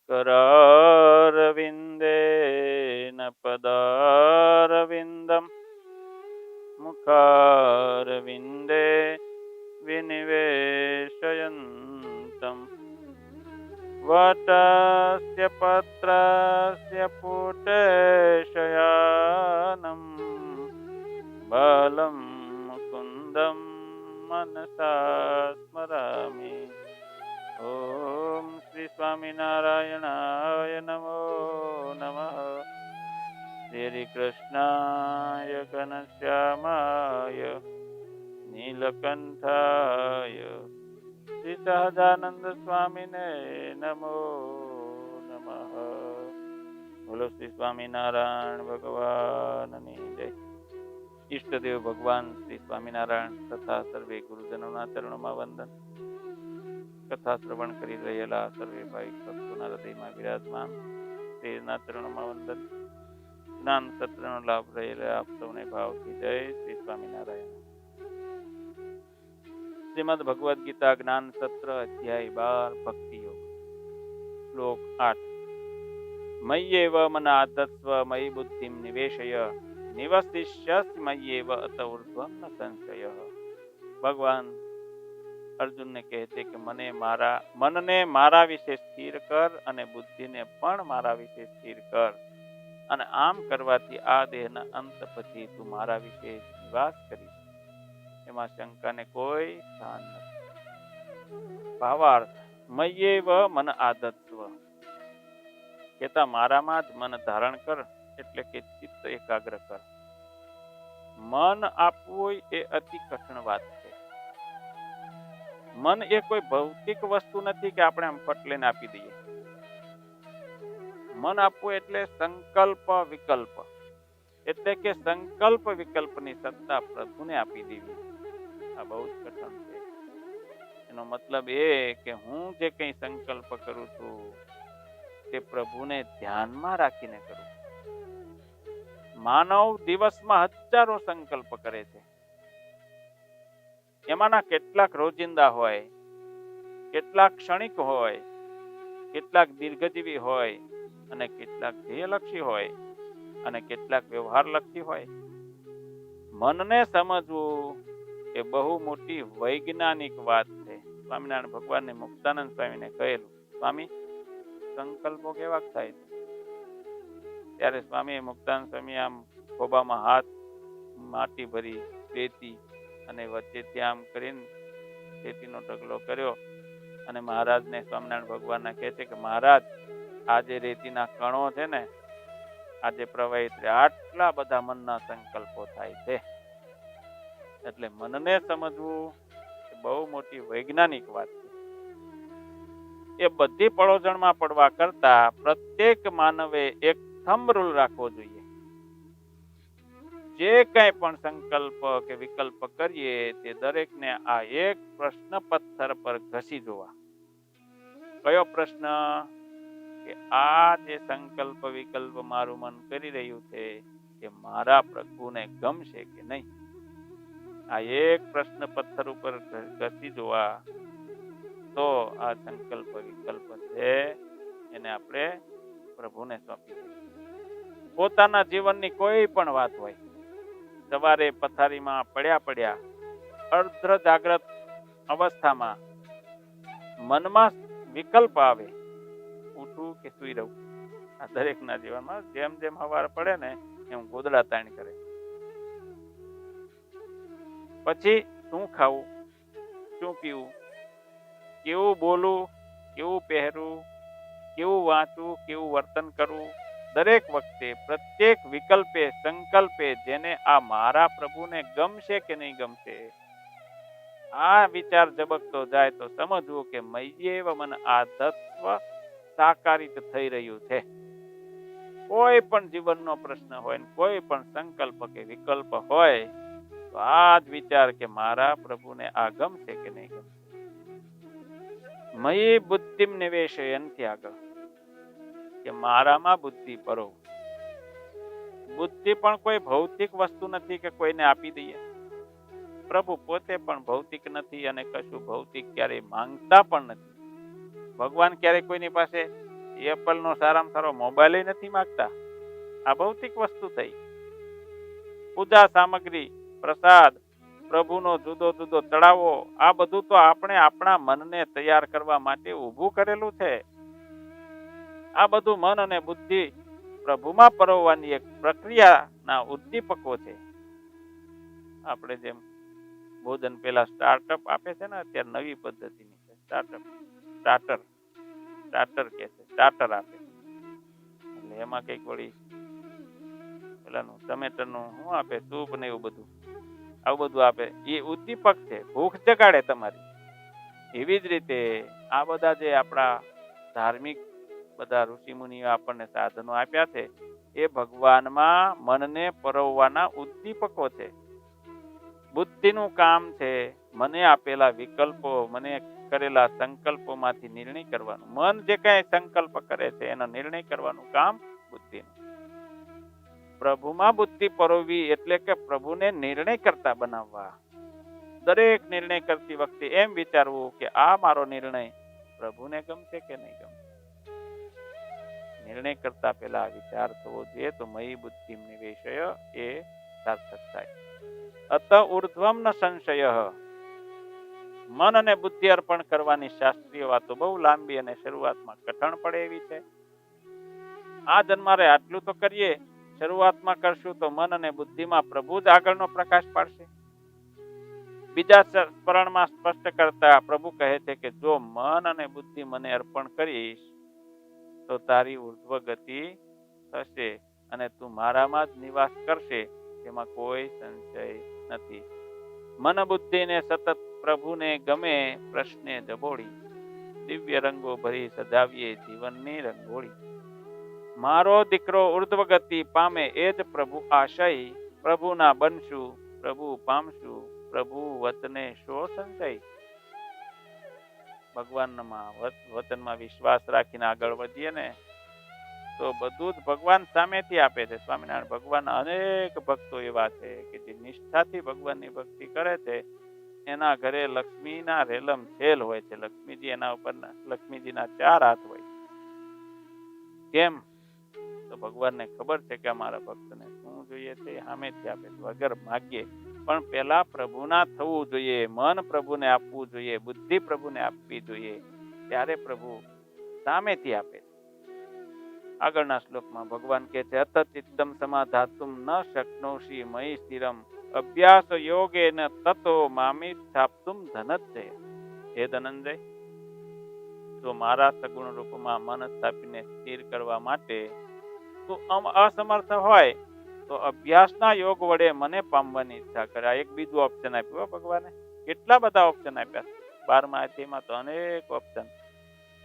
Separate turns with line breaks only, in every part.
करारविन्देन पदारविन्दं मुखारविन्दे विनिवेशयन्तम् वटस्य पत्रस्य पुटेशयानं बालं मुकुन्दं मनसा स्मरामि। ओम श्री स्वामीनारायणाय नमो नमः। श्री कृष्णाय घनश्यामाय नीलकंठाय श्री सहजानंद स्वामिने नमो नमः। बोलो श्री स्वामीनारायण भगवाननी जय। ઈષ્ટદેવ ભગવાન શ્રી સ્વામિનારાયણ તથા સર્વે ગુરુજનોના ચરણોમાં વંદન. કથા શ્રવણ કરી રહેલા સર્વે ભાઈ ભક્તોના હૃદયમાં વિરાજમાન શ્રીના ચરણોમાં વંદન. જ્ઞાન સત્રનો લાભ રહેલા આપ સૌને ભાવથી જય શ્રી સ્વામિનારાયણ. શ્રીમદ ભગવદ્ ગીતા જ્ઞાન સત્ર અધ્યાય 12 ભક્તિ યોગ. શ્લોક 8. મય્યેવ મન આધત્સ્વ મયી બુદ્ધિમ નિવેશય નિવસિષ્યસि મય્યેવ અત ઉર્ધ્વં ન સંશય. ભગવાન અર્જુનને કહે છે કે મનને મારા વિશે સ્થિર કર અને બુદ્ધિને પણ મારા વિશે સ્થિર કર, અને આમ કરવાથી આ દેહના અંત પછી તું મારા વિશે નિવાસ કરીશ. એમાં શંકાને કોઈ સ્થાન નથી. ભાવાર્થ, મય્યેવ મન આધત્સ્વ કહેતા મારામાં જ મન ધારણ કર, એટલે કે ચિત્ત એકાગ્ર કર. મન આપવું એ અતિ કઠણ વાત છે. મન એ કોઈ ભૌતિક વસ્તુ નથી કે આપણે આમ ફટ લઈને આપી દઈએ. મન આપવું એટલે સંકલ્પ વિકલ્પ, એટલે કે સંકલ્પ વિકલ્પની સત્તા પ્રભુને આપી દેવી. આ બહુ જ કઠણ છે. એનો મતલબ એ કે હું જે કંઈ સંકલ્પ કરું છું તે પ્રભુને ધ્યાનમાં રાખીને કરું. માનવ દિવસમાં હજારો સંકલ્પ કરે છે. એમાંના કેટલાક રોજિંદા હોય, કેટલાક ક્ષણિક હોય, કેટલાક દીર્ઘજીવી હોય, અને કેટલાક ધ્યેયલક્ષી હોય, અને કેટલાક વ્યવહારલક્ષી હોય. મનને સમજવું એ બહુ મોટી વૈજ્ઞાનિક વાત છે. સ્વામિનારાયણ ભગવાનને મુક્તાનંદ સ્વામીને કહેલું, સ્વામી સંકલ્પો કેવા થાય છે? ત્યારે સ્વામી મુક્તાનંદ સ્વામી આમ ખોબામાં હાથ માટી ભરી રેતી અને વચ્ચેથી આમ કરીને રેતીનો ઢગલો કર્યો અને મહારાજને સ્વામિનારાયણ ભગવાનને કહે છે કે મહારાજ, આ જે રેતીના કણો છે ને, આજે પ્રવાહિત આટલા બધા મનના સંકલ્પો થાય છે. એટલે મનને સમજવું એ બહુ મોટી વૈજ્ઞાનિક વાત છે. એ બધી પળોજણમાં પડવા કરતા પ્રત્યેક માનવે એક થંબ રૂલ રાખવો જોઈએ. જે કઈ પણ સંકલ્પ કે વિકલ્પ કરીએ તે દરેકને આ એક પ્રશ્ન પથ્થર પર ઘસી જોવા. કયો પ્રશ્ન? કે આ જે સંકલ્પ વિકલ્પ મારું મન કરી રહ્યું છે એ મારા પ્રભુને ગમશે કે નહીં? આ એક પ્રશ્ન પથ્થર ઉપર ઘસી જોવા તો આ સંકલ્પ વિકલ્પ છે એને આપણે પ્રભુને સોંપી દઈએ. પોતાના જીવનની કોઈ પણ વાત હોય, સવારે પથારીમાં પડ્યા અર્ધ જાગ્રત અવસ્થામાં મનમાં વિકલ્પ આવે, ઉઠું કે સુઈ રહું. આ દરેકના જીવનમાં જેમ જેમ હવાર પડે ને એમ ગોદડા તાણ કરે. પછી શું ખાવું, શું પીવું, કેવું બોલવું, કેવું પહેરવું, કેવું વાંચવું, કેવું વર્તન કરવું, દરેક વખતે પ્રત્યેક વિકલ્પે સંકલ્પે જેને આ મારા પ્રભુને ગમશે કે નહીં ગમશે, આ વિચાર ઝબકતો જાય તો સમજવું કે મય્યેવ મન આધત્સ્વ સાકારિત થઈ રહ્યું છે. કોઈ પણ જીવનનો પ્રશ્ન હોય, કોઈ પણ સંકલ્પ કે વિકલ્પ હોય તો આ જ વિચાર કે મારા પ્રભુને આ ગમશે કે નહીં ગમશે. મયી બુદ્ધિમ નિવેશયન્તિ આગળ કે મારામાં બુદ્ધિ પરો. બુદ્ધિ પણ કોઈ ભૌતિક વસ્તુ નથી કે કોઈને આપી દઈએ. પ્રભુ પોતે પણ ભૌતિક નથી અને કશું ભૌતિક ક્યારેય માંગતા પણ નથી. ભગવાન ક્યારેય કોઈની પાસે એપલનો સારામાં સારો મોબાઈલ નથી માંગતા. આ ભૌતિક વસ્તુ થઈ. પૂજા સામગ્રી, પ્રસાદ, પ્રભુનો જુદો જુદો ચડાવો, આ બધું તો આપણે આપણા મનને તૈયાર કરવા માટે ઊભું કરેલું છે. આ બધું મન અને બુદ્ધિ પ્રભુમાં પરોવવાની એક પ્રક્રિયાના ઉદ્દીપકો છે. આપણે જેમ ભોજન પેલા સ્ટાર્ટઅપ આપે છે ને, અત્યારે નવી પદ્ધતિની છે સ્ટાર્ટર કે છે, સ્ટાર્ટર આપે એટલે એમાં કઈક વળી પેલાનું ટમેટરનું શું આપે, સૂપ ને એવું બધું, આવું બધું આપે. એ ઉદ્દીપક છે, ભૂખ જગાડે તમારી. એવી જ રીતે આ બધા જે આપણા ધાર્મિક બધા ઋષિમુનિઓ આપણને સાધનો આપ્યા છે, એ ભગવાનમાં મનને પરોવવાના ઉદ્દીપકો છે. બુદ્ધિનું કામ છે મને આપેલા વિકલ્પો, મને કરેલા સંકલ્પોમાંથી નિર્ણય કરવાનું. મન જે કઈ સંકલ્પ કરે છે એનો નિર્ણય કરવાનું કામ બુદ્ધિનું. પ્રભુમાં બુદ્ધિ પરોવવી એટલે કે પ્રભુને નિર્ણય કરતા બનાવવા. દરેક નિર્ણય કરતી વખતે એમ વિચારવું કે આ મારો નિર્ણય પ્રભુને ગમશે કે નહીં ગમશે. નિર્ણય કરતા પહેલા વિચાર થવો જોઈએ, તો મયી બુદ્ધિ નિવેશય એ સાર્થક થાય. અત ઉર્ધ્વમ ન સંશય. મન અને બુદ્ધિ અર્પણ કરવાની શાસ્ત્રીય વાતો બહુ લાંબી અને શરૂઆતમાં કઠણ પડે એવી છે. આ જન્મારે આટલું તો કરીએ. શરૂઆતમાં કરશું તો મન અને બુદ્ધિમાં પ્રભુ જ આગળનો પ્રકાશ પાડશે. બીજા સ્મરણમાં સ્પષ્ટ કરતા પ્રભુ કહે છે કે જો મન અને બુદ્ધિ મને અર્પણ કરીશ તો તારી ઉર્ધ્વ ગતિ થશે અને તું મારામાં જ નિવાસ કરશે, તેમાં કોઈ સંશય નથી. મન બુદ્ધિને સતત પ્રભુને ગમે પ્રશ્ને જબોડી, દિવ્ય રંગો ભરી સજાવીએ જીવનની રંગોળી. મારો દીકરો ઉર્ધ્વ ગતિ પામે એ જ પ્રભુ આશય. પ્રભુના બનશું, પ્રભુ પામશું, પ્રભુ વચને શો સંશય. ભગવાનમાં વચનમાં વિશ્વાસ રાખીને આગળ વધીએ ને તો બધું જ ભગવાન સામેથી આપે છે. સ્વામિનારાયણ ભગવાનના અનેક ભક્તો એવા છે કે જે નિષ્ઠાથી ભગવાનની ભક્તિ કરે છે, એના ઘરે લક્ષ્મીના રેલમ છેલ હોય છે. લક્ષ્મીજી એના ઉપર, લક્ષ્મીજીના 4 હાથ હોય. કેમ? તો ભગવાનને ખબર છે કે અમારા ભક્તને શું જોઈએ તે સામેથી આપે છે, વગર માગીએ. પણ પેલા પ્રભુના થવું જોઈએ, મન પ્રભુને આપવું જોઈએ, બુદ્ધિ પ્રભુને આપવી જોઈએ, ત્યારે પ્રભુ સામેથી આપે. આગળના શ્લોકમાં ભગવાન કહે છે અત ચિત્તમ સમાધાતુમ ન શક્નોષિ મયી સ્થિરમ અભ્યાસ યોગેન તતો મામી સ્થાપ્તુમ ધનંજય. હે ધનંજય, જો મારા સગુણ રૂપમાં મન સ્થાપીને સ્થિર કરવા માટે તું અસમર્થ હોય તો અભ્યાસના યોગ વડે મને પામવાની ઈચ્છા કરે. એક બીજું ઓપ્શન આપ્યું ભગવાને. કેટલા બધા ઓપ્શન આપ્યા. 12મા અધ્યાયમાં તો અનેક ઓપ્શન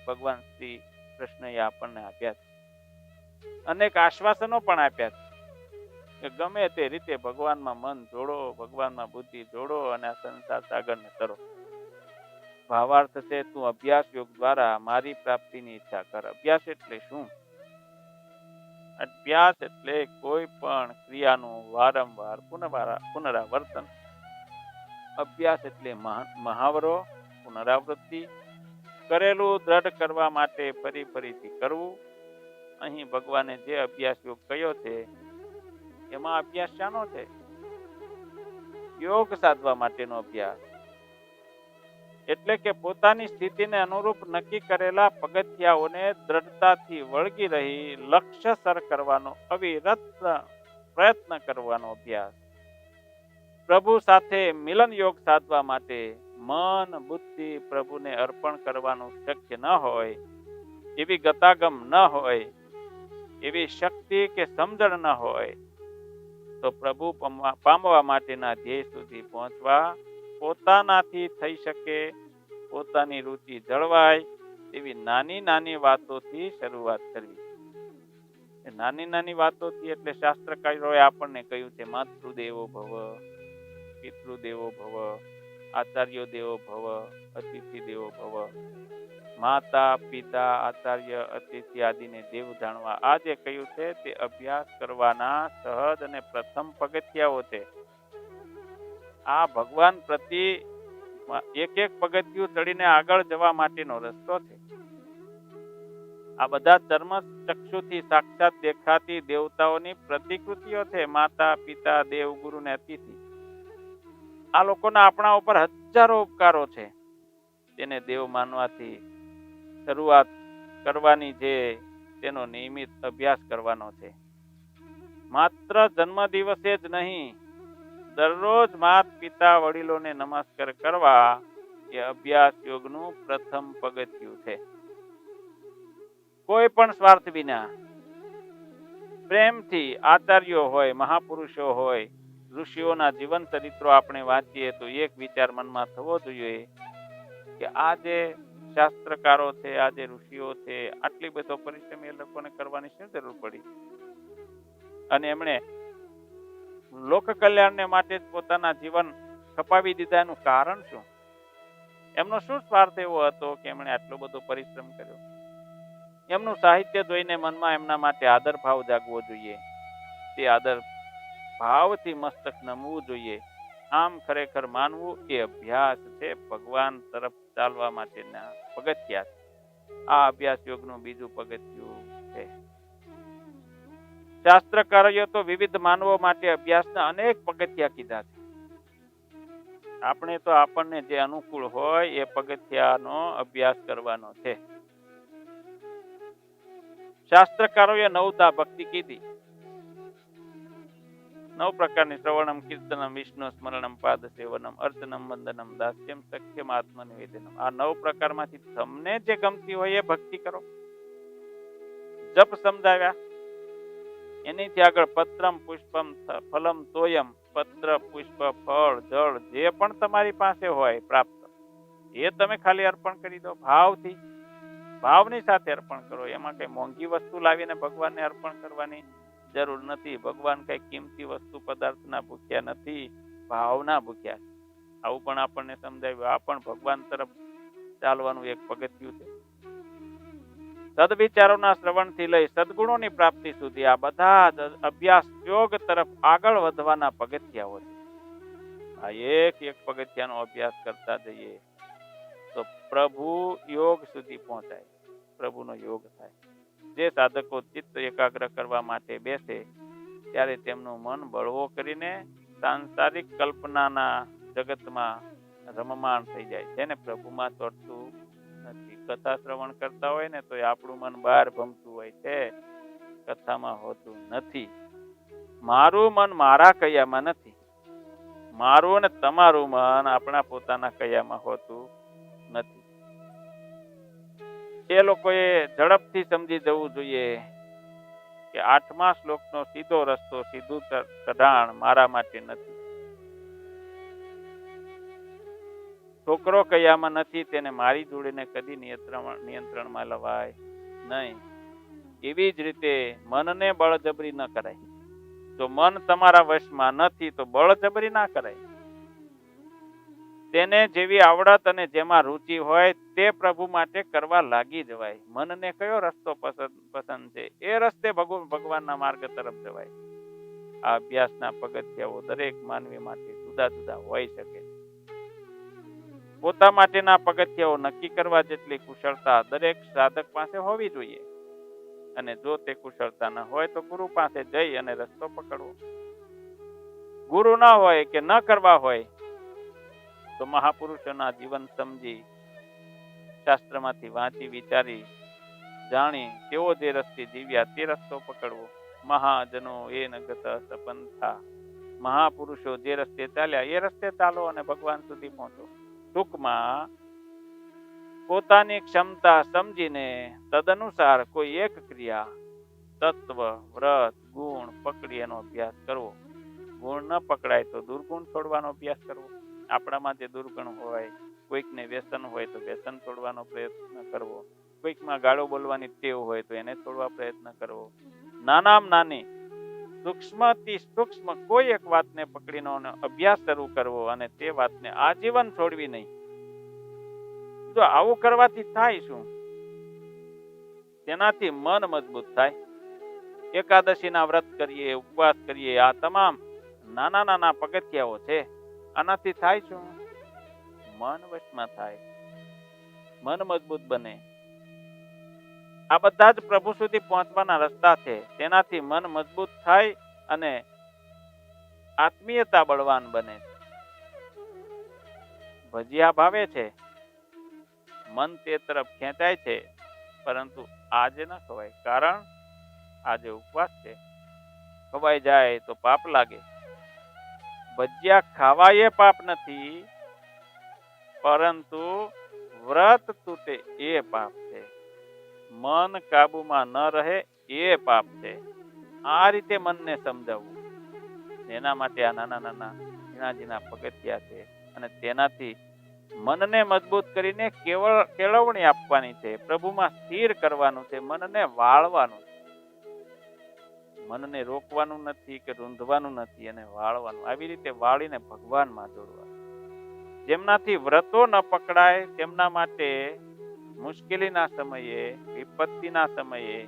ભગવાન શ્રી કૃષ્ણએ આપણને આપ્યા છે. અનેક આશ્વાસનો પણ આપ્યા છે કે ગમે તે રીતે ભગવાનમાં મન જોડો, ભગવાનમાં બુદ્ધિ જોડો અને આ સંસાર સાગરને તરો. ભાવાર્થ છે તું અભ્યાસ યોગ દ્વારા મારી પ્રાપ્તિની ઈચ્છા કર. અભ્યાસ એટલે શું? અભ્યાસ એટલે કોઈ પણ ક્રિયાનું વારંવાર પુનરાવર્તન. અભ્યાસ એટલે મહાવરો, પુનરાવૃત્તિ. કરેલું દ્રઢ કરવા માટે ફરીથી કરવું. અહીં ભગવાને જે અભ્યાસ યોગ કયો છે એમાં અભ્યાસ શાનો છે? યોગ સાધવા માટેનો અભ્યાસ. એટલે કે પોતાની સ્થિતિને અનુરૂપ નક્કી કરેલા પગથિયાઓને દ્રઢતાથી વળગી રહી લક્ષ્ય સર કરવાનો અવિરત પ્રયત્ન કરવાનો અભ્યાસ. પ્રભુ સાથે મિલન યોગ સાધવા માટે મન બુદ્ધિ પ્રભુને અર્પણ કરવાનું શક્ય ન હોય, એવી ગતાગમ ન હોય, એવી શક્તિ કે સમજણ ન હોય, તો પ્રભુ પામવા માટેના ધ્યેય સુધી પહોંચવા પોતાનાથી થઈ શકે, પોતાની રુચિ જળવાય એવી નાની નાની વાતોથી શરૂઆત કરવી. નાની નાની વાતોથી એટલે શાસ્ત્રકારોએ આપણને કહ્યું છે માતૃદેવો ભવ, પિતૃદેવો ભવ, આચાર્ય દેવો ભવ, અતિથિ દેવો ભવ. માતા પિતા આચાર્ય અતિથિ આદિને દેવ જાણવા. આ જે કહ્યું છે તે અભ્યાસ કરવાના સહજ અને પ્રથમ પગથિયાઓ છે. આ ભગવાન પ્રતિ એક એક પગથિયું ચડીને આગળ જવા માટેનો રસ્તો છે. આ બધા ચર્મ ચક્ષુથી સાક્ષાત દેખાતી દેવતાઓની પ્રતિકૃતિઓ છે. માતા, પિતા, દેવ, ગુરુ ને અતિથિ. આ લોકોના આપણા ઉપર હજારો ઉપકારો છે. તેને દેવ માનવાથી શરૂઆત કરવાની છે, તેનો નિયમિત અભ્યાસ કરવાનો છે. માત્ર જન્મ દિવસે જ નહીં, દરરોજ માત પિતા વડીલોને નમસ્કાર કરવા એ અભ્યાસ યોગનું પ્રથમ પગથિયું છે. કોઈ પણ સ્વાર્થ વિના પ્રેમથી આચાર્યો હોય, મહાપુરુષો હોય, ઋષિઓના જીવન ચરિત્રો આપણે વાંચીએ તો એક વિચાર મનમાં થવો જોઈએ કે આ જે શાસ્ત્રકારો છે, આ જે ઋષિઓ છે, આટલી બધો પરિશ્રમ એ લોકોને કરવાની શું જરૂર પડી? અને એમણે લોક કલ્યાણને માટે જ પોતાના જીવન ખપાવી દીધા. એનું કારણ શું? એમનો શું સ્વાર્થ એવો હતો કે એમણે આટલો બધો પરિશ્રમ કર્યો? એમનું સાહિત્ય જોઈને મનમાં એમના માટે આદર ભાવ જાગવો જોઈએ. તે આદર ભાવથી મસ્તક નમવું જોઈએ. આમ ખરેખર માનવું એ અભ્યાસ છે, ભગવાન તરફ ચાલવા માટેના પગથિયા. આ અભ્યાસ યોગનું બીજું પગથિયું છે. શાસ્ત્રકારોએ તો વિવિધ માનવો માટે અભ્યાસના અનેક પગથિયા કીધા છે. આપણે તો આપણને જે અનુકૂળ હોય એ પગથિયાનો અભ્યાસ કરવાનો છે. શાસ્ત્રકારોએ 9 ભક્તિ કીધી. 9 પ્રકારની: શ્રવણમ, કીર્તનમ, વિષ્ણુ સ્મરણમ, પાદ સેવનમ, અર્ચનમ, વંદનમ, દાસ્યમ, સખ્યમ, આત્મનિવેદનમ. આ 9 પ્રકારમાંથી તમને જે ગમતી હોય એ ભક્તિ કરો. જપ સમજાવ્યા. એનીથી આગળ પત્રમ, પુષ્પમ, ફલમ, તોયમ. પત્ર, પુષ્પ, ફળ, જળ જે પણ તમારી પાસે હોય પ્રાપ્ત, એ તમે ખાલી અર્પણ કરી દો ભાવથી. ભાવની સાથે અર્પણ કરો. એમાં કઈ મોંઘી વસ્તુ લાવીને ભગવાનને અર્પણ કરવાની જરૂર નથી. ભગવાન કઈ કિંમતી વસ્તુ પદાર્થના ભૂખ્યા નથી, ભાવના ભૂખ્યા છે. આવું પણ આપણને સમજાવ્યું. આ પણ ભગવાન તરફ ચાલવાનું એક પગથિયું છે. સદવિચારોના શ્રવણથી લઈ સદગુણોની પ્રાપ્તિ સુધી આ બધા જ અભ્યાસ યોગ તરફ આગળ વધવાના પગથિયાઓ છે. આ એક એક પગથિયાનો અભ્યાસ કરતા જઈએ તો પ્રભુ યોગ સુધી પહોંચાય, પ્રભુનો યોગ થાય. જે સાધકો ચિત્ત એકાગ્ર કરવા માટે બેસે ત્યારે તેમનું મન બળવો કરીને સાંસારિક કલ્પનાના જગતમાં રમમાણ થઈ જાય છે ને પ્રભુમાં ચોટતું નથી. કથા શ્રવણ કરતા હોય ને તો આપણું મન બહાર ભમતું હોય છે, કથામાં હોતું નથી. મારું મન મારા કયામાં નથી. મારું અને તમારું મન આપણા પોતાના કયામાં હોતું નથી. એ લોકોએ ઝડપથી સમજી જવું જોઈએ કે 8મા શ્લોકનો સીધો રસ્તો, સીધું કઢાણ મારા માટે નથી. છોકરો કયામાં નથી, તેને મારી જોડીને કદી નિયંત્રણમાં લવાય નહીં. એવી જ રીતે મનને બળજબરી ન કરાય. જો મન તમારા વશમાં નથી તો બળજબરી ના કરાય. તેને જેવી આવડત અને જેમાં રુચિ હોય તે પ્રભુ માટે કરવા લાગી જવાય. મનને કયો રસ્તો પસંદ છે એ રસ્તે ભગવાનના માર્ગ તરફ જવાય. આ અભ્યાસના પગથિયાઓ દરેક માનવી માટે જુદા જુદા હોઈ શકે. પોતા માટેના પગથિયાઓ નક્કી કરવા જેટલી કુશળતા દરેક સાધક પાસે હોવી જોઈએ. અને જો તે કુશળતા ન હોય તો ગુરુ પાસે જઈ અને રસ્તો પકડવો. ગુરુ ના હોય કે ન કરવા હોય તો મહાપુરુષોના જીવન સમજી, શાસ્ત્રમાંથી વાંચી વિચારી જાણી તેઓ જે રસ્તે જીવ્યા તે રસ્તો પકડવો. મહાજનો એ નગત સપંથા. મહાપુરુષો જે રસ્તે ચાલ્યા એ રસ્તે ચાલો અને ભગવાન સુધી પહોંચો. ટૂંકમાં પોતાની ક્ષમતા સમજીને તદનુસાર કોઈ એક ક્રિયા, તત્વ, વ્રત, ગુણ પકડી એનો અભ્યાસ કરવો. ગુણ ન પકડાય તો દુર્ગુણ છોડવાનો અભ્યાસ કરવો. આપણામાં જે દુર્ગુણ હોય, કોઈકને વ્યસન હોય તો વ્યસન છોડવાનો પ્રયત્ન કરવો. કોઈકમાં ગાળો બોલવાની ટેવ હોય તો એને છોડવા પ્રયત્ન કરવો. નાનામાં નાની સૂક્ષ્મથી સૂક્ષ્મ કોઈ એક વાતને પકડીનો અભ્યાસ શરૂ કરવો અને તે વાતને આજીવન છોડવી નહીં. જો આવું કરવાથી થાય શું? તેનાથી મન મજબૂત થાય. એકાદશીના વ્રત કરીએ, ઉપવાસ કરીએ, આ તમામ નાના નાના પગથિયાઓ છે. આનાથી થાય શું? મન વશમાં થાય, મન મજબૂત બને. આ બધા જ પ્રભુ સુધી પહોંચવાના રસ્તા છે. તેનાથી મન મજબૂત થાય અને આત્મીયતા બળવાન બને. ભજીયા ભાવે છે, મન તે તરફ ખેંચાય છે, પરંતુ આજે ન ખવાય, કારણ આજે ઉપવાસ છે. ખવાઈ જાય તો પાપ લાગે. ભજીયા ખાવા એ પાપ નથી, પરંતુ વ્રત તૂટે એ પાપ છે. મન કાબુમાં ન રહે એ પાપ છે. આ રીતે મનને સમજાવવું, એના માટે આ નાના નાના ઝીણા ઝીણા પગથિયા છે. અને તેનાથી મનને મજબૂત કરીને કેળવણી આપવાની છે. પ્રભુમાં સ્થિર કરવાનું છે. મનને વાળવાનું, મનને રોકવાનું નથી કે રૂંધવાનું નથી, અને વાળવાનું. આવી રીતે વાળીને ભગવાનમાં જોડવાનું. જેમનાથી વ્રતો ન પકડાય તેમના માટે મુશ્કેલીના સમયે, વિપત્તિના સમયે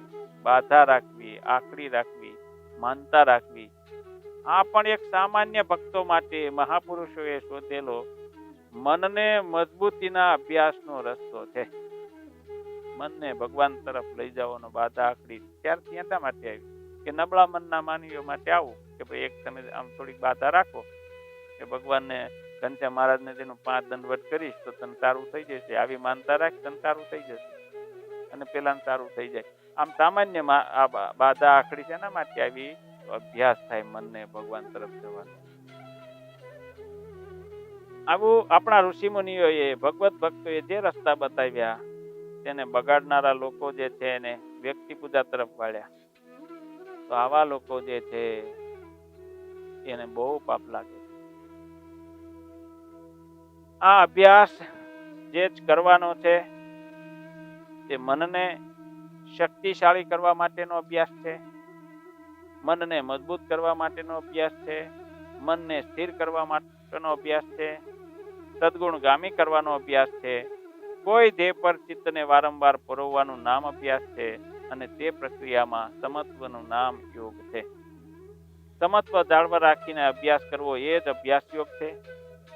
બાધા રાખવી, આકડી રાખવી, માનતા રાખવી, આ પણ એક સામાન્ય ભક્તો માટે મહાપુરુષોએ શોધેલો મનને મજબૂતીના અભ્યાસનો રસ્તો છે. મનને ભગવાન તરફ લઈ જવાનો બાધા આકડી ત્યારથી એટલા માટે આવી કે નબળા મનના માનવીઓ માટે આવું કે ભાઈ એક તમે આમ થોડીક બાધા રાખો કે ભગવાનને ઘનશ્યામ મહારાજને તેનું 5 દંડવત કરીશ તો તને સારું થઈ જશે. આવી માનતા રાખ, તને સારું થઈ જશે, અને પેલાને સારું થઈ જાય. આમ સામાન્ય બાધા આખડી છે, એના માટે આવી અભ્યાસ થાય મનને ભગવાન તરફ જવાનો. આવું આપણા ઋષિ મુનિઓએ, ભગવત ભક્તોએ જે રસ્તા બતાવ્યા તેને બગાડનારા લોકો જે છે એને વ્યક્તિ પૂજા તરફ વાળ્યા. તો આવા લોકો જે છે એને બહુ પાપ લાગે. આ અભ્યાસ જે જ કરવાનો છે તે મનને શક્તિશાળી કરવા માટેનો અભ્યાસ છે, મનને મજબૂત કરવા માટેનો અભ્યાસ છે, મનને સ્થિર કરવા માટેનો અભ્યાસ છે, સદગુણગામી કરવાનો અભ્યાસ છે. કોઈ ધ્યેય પર ચિત્તને વારંવાર પરોવવાનું નામ અભ્યાસ છે, અને તે પ્રક્રિયામાં સમત્વનું નામ યોગ છે. સમત્વ જાળવા રાખીને અભ્યાસ કરવો એ જ અભ્યાસ યોગ છે.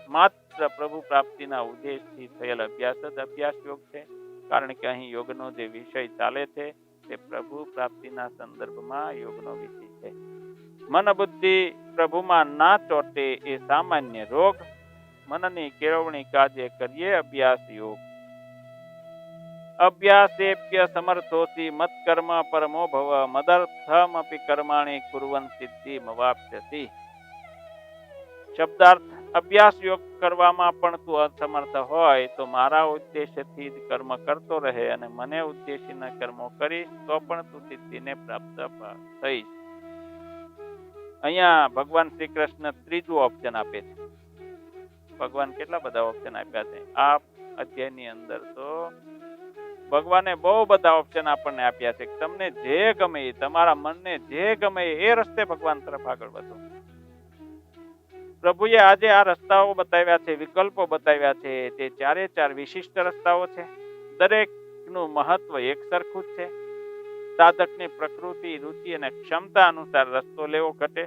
માત્ર પ્રભુ પ્રાપ્તિના ઉદ્દેશથી થયેલ અભ્યાસ જ અભ્યાસ યોગ છે. કારણ કે અહીં યોગનો જે વિષય ચાલે છે તે પ્રભુ પ્રાપ્તિના સંદર્ભમાં યોગનો વિષય છે. મન બુદ્ધિ પ્રભુમાં ના ચોટે એ સામાન્ય રોગ. મનની કેળવણી કાજે કરીએ અભ્યાસ યોગ. અભ્યાસેપ્ય સમર્થોસી મત કર્મ પરમો ભવ મદર્થમ અપી કર્માણી કુર્વન સિદ્ધિ મવાપ્સ્યતિ. શબ્દાર્થ: અભ્યાસ યોગ કરવામાં પણ તું અસમર્થ હોય તો મારા ઉદ્દેશ્યથી જ કર્મ કરતો રહે, અને મને ઉદ્દેશીના કર્મો કરીશ તો પણ તું સિદ્ધિને પ્રાપ્ત થઈશ. અહીંયા ભગવાન શ્રી કૃષ્ણ ત્રીજું ઓપ્શન આપે છે. ભગવાન કેટલા બધા ઓપ્શન આપ્યા છે આ અધ્યાયની અંદર? તો ભગવાને બહુ બધા ઓપ્શન આપણને આપ્યા છે. તમને જે ગમે, તમારા મનને જે ગમે એ રસ્તે ભગવાન તરફ આગળ વધો. પ્રભુએ આજે આ રસ્તાઓ બતાવ્યા છે, વિકલ્પો બતાવ્યા છે, તે 4 વિશિષ્ટ રસ્તાઓ છે. દરેકનું મહત્વ એક સરખું જ છે. સાધકની પ્રકૃતિ, રુચિ અને ક્ષમતા અનુસાર રસ્તો લેવો ઘટે.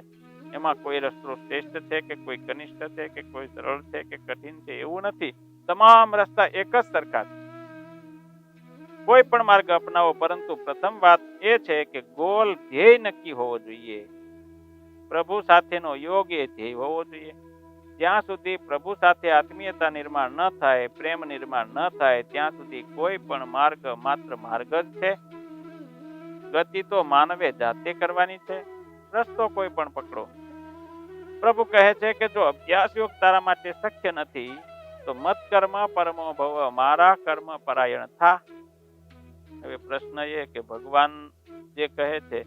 એમાં કોઈ રસ્તો શ્રેષ્ઠ છે કે કોઈ કનિષ્ઠ છે કે કોઈ સરળ છે કે કઠિન છે એવું નથી. તમામ રસ્તા એક જ સરખા છે. કોઈ પણ માર્ગ અપનાવો, પરંતુ પ્રથમ વાત એ છે કે ગોલ ધ્યેય નક્કી હોવો જોઈએ. પ્રભુ સાથેનો યોગ એ ધ્યેય હોવો જોઈએ. જ્યાં સુધી પ્રભુ સાથે આત્મીયતા નિર્માણ ન થાય, પ્રેમ નિર્માણ ન થાય, ત્યાં સુધી કોઈ પણ માર્ગ માત્ર માર્ગ જ છે. ગતિ તો માનવે જાતે કરવાની છે. રસ્તો કોઈ પણ પકડો. પ્રભુ કહે છે કે જો અભ્યાસ યોગ તારા માટે શક્ય નથી તો મત કર્મ પરમો ભવ, મારા કર્મ પરાયણ થા. હવે પ્રશ્ન એ કે ભગવાન જે કહે છે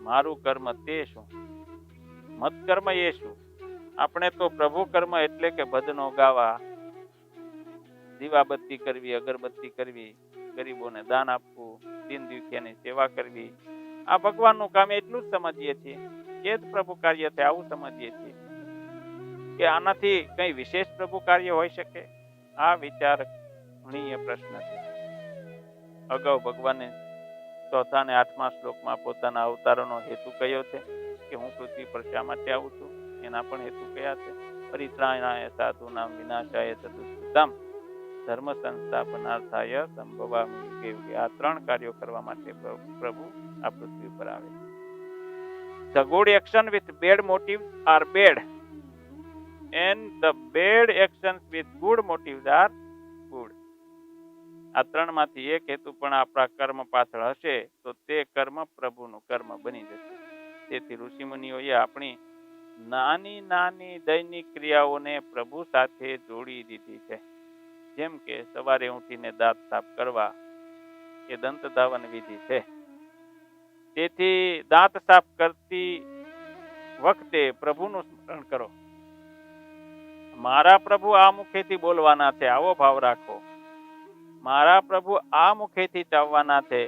મારું કર્મ તે શું, મત કર્મ એ શું? આપણે તો પ્રભુ કર્મ એટલે કે ભજનો ગાવા, દીવાબત્તી કરવી, અગરબત્તી કરવી, ગરીબોને દાન આપવું, દીન દુખિયાની સેવા કરવી, આ ભગવાનનું કામ એટલું જ સમજીએ છીએ. એ જ પ્રભુ કાર્ય છે આવું સમજીએ છીએ કે આનાથી કઈ વિશેષ પ્રભુ કાર્ય હોઈ શકે? આ વિચારણીય પ્રશ્ન છે. અગાઉ ભગવાને 4થા અને 8મા શ્લોકમાં પોતાના અવતારોનો હેતુ કયો છે કે હું પૃથ્વી પર શા માટે આવું છું, એના પણ હેતુ કયા છે? પરિત્રાણાય સાધુનામ વિનાશાય ચતુષ્કૃતમ. ધર્મ સંસ્થાપનાર્થાય સંભવામિ યુગે યુગે. આ 3 કાર્યો કરવા માટે પ્રભુ આ પૃથ્વી પર આવે. The good action with bad motives are bad, and the bad actions with good motives are good. આ 3 માંથી એક હેતુ પણ આપણા કર્મ પાછળ હશે તો તે કર્મ પ્રભુનું કર્મ બની જશે. તેથી ઋષિમુનિઓએ આપણી નાની નાની દૈનિક ક્રિયાઓને પ્રભુ સાથે જોડી દીધી છે. જેમ કે સવારે ઉઠીને દાંત સાફ કરવા એ દંત ધાવન વિધિ છે. તેથી દાંત સાફ કરતી વખતે પ્રભુનું સ્મરણ કરો. મારા પ્રભુ આ મુખેથી બોલવાના છે, આવો ભાવ રાખો. મારા પ્રભુ આ મુખેથી ચાવવાના છે,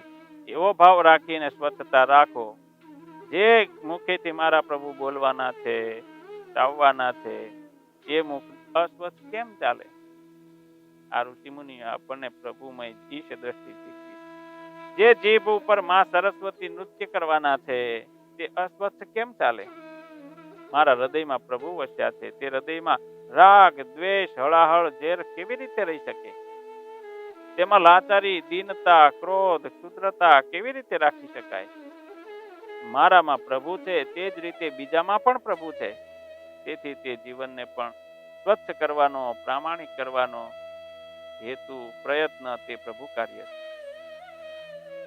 એવો ભાવ રાખીને સ્વચ્છતા રાખો. જે મુખેથી મારા પ્રભુ બોલવાના છે, ચાવવાના છે, એ મુખ અસ્વચ્છ કેમ ચાલે? આ ઋષિ મુનિ આપણને પ્રભુમય ઈશ દ્રષ્ટિ શીખવી. જે જીભ ઉપર માં સરસ્વતી નૃત્ય કરવાના છે તે અસ્વચ્છ કેમ ચાલે? મારા હૃદયમાં પ્રભુ વસ્યા છે, તે હૃદયમાં રાગ, દ્વેષ, હળાહળ, ઝેર કેવી રીતે રહી શકે? તેમાં લાચારી, દીનતા, ક્રોધ, ક્ષુદ્રતા કેવી રીતે રાખી શકાય? મારામાં પ્રભુ છે તે જ રીતે બીજામાં પણ પ્રભુ છે. તેથી તે જીવનને પણ સ્વચ્છ કરવાનો, પ્રામાણિક કરવાનો હેતુ, પ્રયત્ન તે પ્રભુ કાર્ય છે.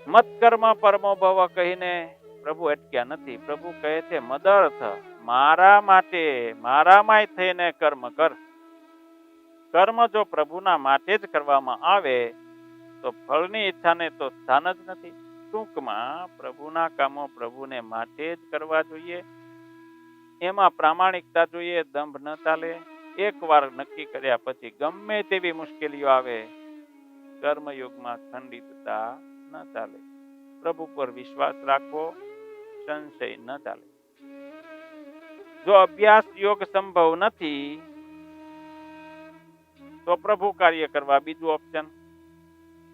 મત કર્મ પરમો ભવ કહીને પ્રભુ અટક્યા નથી. પ્રભુ કહે છે મદર્થ, મારા માટે, મારામાંય થઈને કર્મ કર. કર્મ જો પ્રભુના માટે જ કરવામાં આવે તો ફળની ઈચ્છાને તો સ્થાન જ નથી. ટૂંકમાં પ્રભુના કામો પ્રભુને માટે જ કરવા જોઈએ. એમાં પ્રામાણિકતા જોઈએ, દંભ ન ચાલે. એકવાર નક્કી કર્યા પછી ગમે તેવી મુશ્કેલીઓ આવે, કર્મયોગમાં ખંડિતતા ન ચાલે. પ્રભુ પર વિશ્વાસ રાખવો, સંશય ન ચાલે. જો અભ્યાસ યોગ સંભવ નથી તો પ્રભુ કાર્ય કરવા બીજું ઓપ્શન.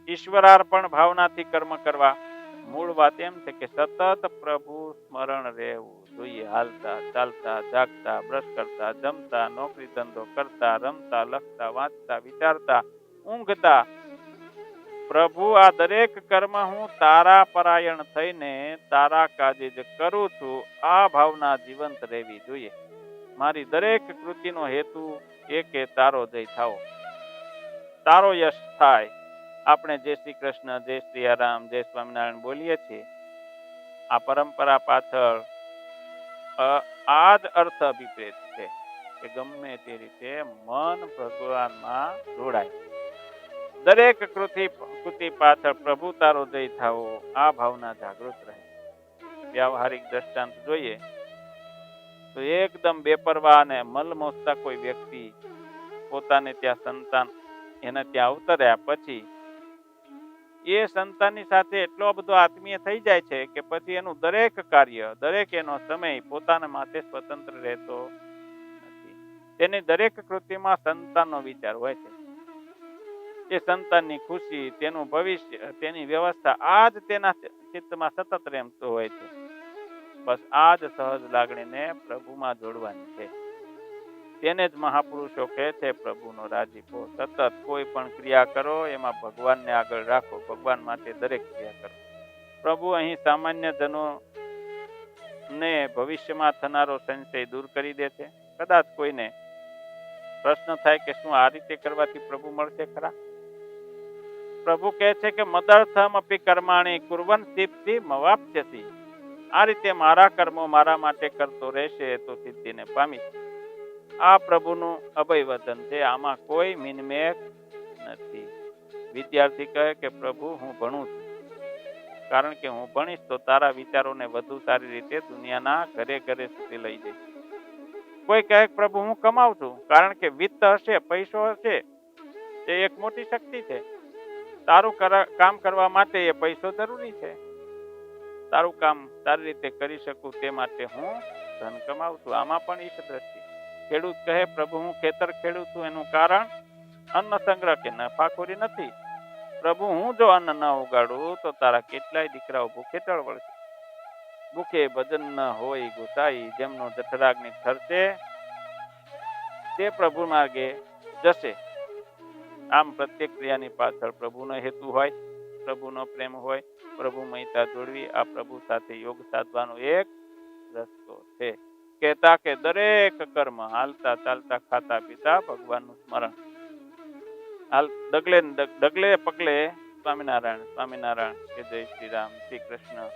ઈશ્વરાર્પણ ભાવનાથી કર્મ કરવા. મૂળ વાત એમ છે કે સતત પ્રભુ સ્મરણ રહેવું જોઈએ. હાલતા, ચાલતા, જાગતા, બ્રશ કરતા, જમતા, નોકરી ધંધો કરતા, રમતા, લખતા, વાંચતા, વિચારતા, ઊંઘતા, પ્રભુ આ દરેક કર્મ હું તારા પરાયણ થઈને તારા કાજે જ કરું છું. આ ભાવના જીવંત રહેવી જોઈએ. મારી દરેક કૃતિનો હેતુ એકે તારો જય થાવો, તારો યશ થાય. આપણે જય શ્રી કૃષ્ણ, જય શ્રી રામ, જય સ્વામિનારાયણ બોલીએ છીએ. આ પરંપરા પાછળ આ જ અર્થ અભિપ્રેત છે કે ગમે તે રીતે મન ભગવાનમાં જોડાય. દરેક કૃતિ પાછળ પ્રભુ તારો જય થાવો, આ ભાવના જાગૃત રહે. વ્યાવહારિક દ્રષ્ટાંત જોઈએ તો એકદમ બેપરવા અને મલમોસતા કોઈ વ્યક્તિ પોતાને ત્યાં સંતાન એને ત્યાં અવતર્યા પછી એ સંતાનની સાથે એટલો બધો આત્મીય થઈ જાય છે કે પછી એનું દરેક કાર્ય, દરેક એનો સમય પોતાના માટે સ્વતંત્ર રહેતો નથી. તેની દરેક કૃતિમાં સંતાનનો વિચાર હોય છે. એ સંતાનની ખુશી, તેનું ભવિષ્ય, તેની વ્યવસ્થા આ જ તેના ચિત્તમાં સતત રહેતું હોય છે. બસ આ જ સહજ લાગણીને પ્રભુમાં જોડવાની છે. તેને જ મહાપુરુષો કહે છે પ્રભુનો રાજીપો. સતત કોઈ પણ ક્રિયા કરો એમાં ભગવાનને આગળ રાખો. ભગવાન માટે દરેક ક્રિયા કરો. પ્રભુ અહીં સામાન્ય જનોને ભવિષ્યમાં થનારો સંશય દૂર કરી દે છે. કદાચ કોઈને પ્રશ્ન થાય કે શું આ રીતે કરવાથી પ્રભુ મળશે ખરા? પ્રભુ કહે છે કે મદર્થમ અપી કર્માણી કુર્વન સિદ્ધિ મવાપ્સ્યસી. આ રીતે મારા કર્મો મારા માટે કરતો રહેશે તો સિદ્ધિને પામીશ. આ પ્રભુનું અભય વચન છે. આમાં કોઈ મિનમેક નથી. વિદ્યાર્થી કહે કે પ્રભુ હું ભણું છું, કારણ કે હું ભણીશ તો તારા વિચારોને વધુ સારી રીતે દુનિયાના ઘરે ઘરે સુધી લઈ જઈશ. કોઈ કહે પ્રભુ હું કમાઉં છું, કારણ કે વિત્ત હશે, પૈસો હશે, એ એક મોટી શક્તિ છે. તારું કામ કરવા માટે એ પૈસો જરૂરી છે. તારું કામ સારી રીતે કરી શકું તે માટે હું ધન કમાઉં છું. આમાં પણ ઈશ દ્રષ્ટિ. ખેડૂત કહે પ્રભુ હું ખેતર ખેડું છું, એનું કારણ અન્ન સંગ્રહ કે નફાખોરી નથી. પ્રભુ હું જો અન્ન ન ઉગાડું તો તારા કેટલાય દીકરાઓ ભૂખે ટળવળશે. ભૂખે ભજન ન હોય ગુસાઈ, જેમનો જઠરાગ્નિ ઠરશે તે પ્રભુ માર્ગે જશે. આમ પ્રત્યેક ક્રિયાની પાછળ પ્રભુનો હેતુ હોય, પ્રભુનો પ્રેમ હોય, પ્રભુમયતા જોડવી આ પ્રભુ સાથે યોગ સાધવાનો એક રસ્તો છે. કહેતા કે દરેક કર્મ હાલતા ચાલતા ખાતા પીતા ભગવાનનું સ્મરણ. હાલ ડગલે પગલે સ્વામિનારાયણ સ્વામિનારાયણ કે જય શ્રી રામ, શ્રી કૃષ્ણ.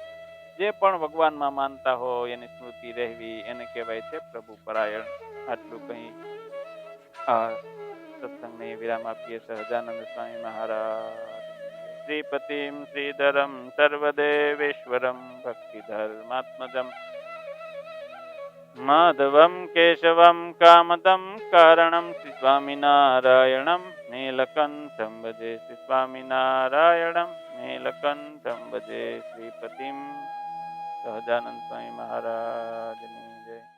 જે પણ ભગવાનમાં માનતા હોય એની સ્મૃતિ રહેવી એને કહેવાય છે પ્રભુ પરાયણ. આટલું કઈ આ સત્સંગને વિરામ આપીએ. સહજાનંદ સ્વામી મહારાજ. શ્રીપતિમ શ્રીધરમ સર્વદેવેશ્વરમ ભક્તિધર્માત્મજમ માધવમ કેશવમ કામદમ કારણમ શ્રી સ્વામિનારાયણમ નીલકંઠમ ભજે શ્રી સ્વામિનારાયણમ નીલકંઠમ ભજે. શ્રીપતિમ સહજાનંદ સ્વામી મહારાજની જય.